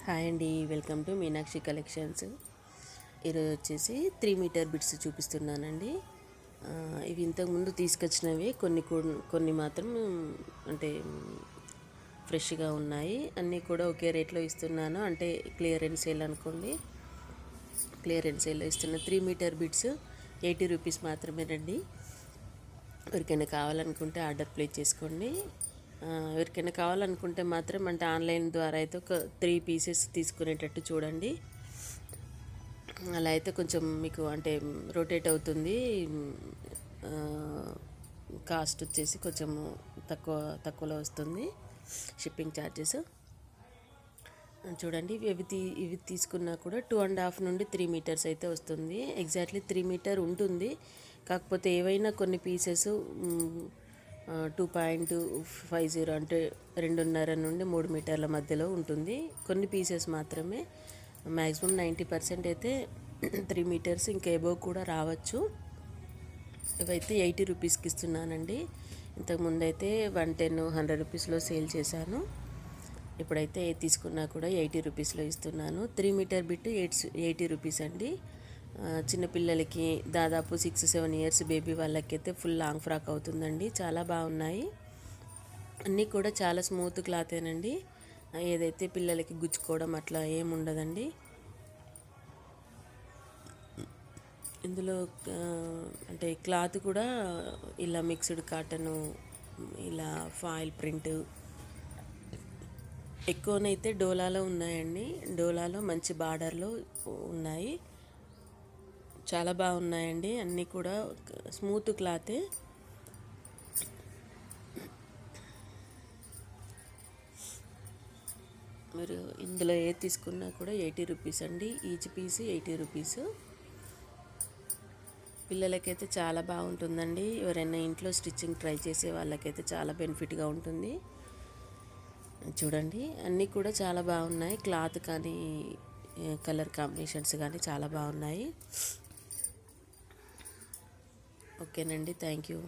Hi అండి, welcome to Meenakshi collections. ఈరోజు వచ్చేసి 3 మీటర్ బిట్స్ చూపిస్తున్నానండి. ఇవి ఇంతకుముందు తీసుకొచ్చినవి, కొన్ని మాత్రం అంటే ఫ్రెష్గా ఉన్నాయి. అన్నీ కూడా ఒకే రేట్లో ఇస్తున్నాను, అంటే క్లియరెన్స్ సేల్ అనుకోండి. క్లియరెన్స్ సేల్లో ఇస్తున్న 3 మీటర్ బిట్స్ 80 రూపీస్ మాత్రమేనండి. ఎవరికైనా కావాలనుకుంటే ఆర్డర్ ప్లేస్ చేసుకోండి. ఎవరికైనా కావాలనుకుంటే మాత్రం అంటే ఆన్లైన్ ద్వారా అయితే ఒక 3 పీసెస్ తీసుకునేటట్టు చూడండి. అలా అయితే కొంచెం మీకు అంటే రొటేట్ అవుతుంది. కాస్ట్ వచ్చేసి కొంచెం తక్కువలో వస్తుంది షిప్పింగ్ ఛార్జెస్. చూడండి, ఇవి తీసుకున్నా కూడా 2.5 నుండి 3 మీటర్స్ అయితే వస్తుంది. ఎగ్జాక్ట్లీ 3 మీటర్ ఉంటుంది. కాకపోతే ఏవైనా కొన్ని పీసెస్ 2.50 అంటే 2.5 నుండి 3 మీటర్ల మధ్యలో ఉంటుంది. కొన్ని పీసెస్ మాత్రమే. మ్యాక్సిమం 90% అయితే 3 మీటర్స్ ఇంకా ఎబోవ్ కూడా రావచ్చు. ఇవైతే 80 రూపీస్కి ఇస్తున్నానండి. ఇంతకుముందు అయితే 110-100 రూపీస్లో సేల్ చేశాను. ఇప్పుడైతే తీసుకున్నా కూడా 80 రూపీస్లో ఇస్తున్నాను. 3 మీటర్ బిట్ 80 రూపీస్ అండి. చిన్నపిల్లలకి దాదాపు 6-7 ఇయర్స్ బేబీ వాళ్ళకైతే ఫుల్ లాంగ్ ఫ్రాక్ అవుతుందండి. చాలా బాగున్నాయి. అన్నీ కూడా చాలా స్మూత్ క్లాతేనండి. ఏదైతే పిల్లలకి గుచ్చుకోవడం అట్లా ఏముండదండి. ఇందులో అంటే క్లాత్ కూడా ఇలా మిక్స్డ్ కాటను, ఇలా ఫాయిల్ ప్రింట్ ఎక్కువనైతే డోలాలో ఉన్నాయండి. డోలాలో మంచి బార్డర్లో ఉన్నాయి. చాలా బాగున్నాయండి. అన్నీ కూడా స్మూత్ క్లాతే. మీరు ఇందులో ఏ తీసుకున్నా కూడా 80 రూపీస్ అండి. Each piece 80 rupees. పిల్లలకైతే చాలా బాగుంటుందండి. ఎవరైనా ఇంట్లో స్టిచ్చింగ్ ట్రై చేసే వాళ్ళకైతే చాలా బెనిఫిట్గా ఉంటుంది. చూడండి, అన్నీ కూడా చాలా బాగున్నాయి. క్లాత్ కానీ కలర్ కాంబినేషన్స్ కానీ చాలా బాగున్నాయి. ఓకేనండి, థ్యాంక్ యూ.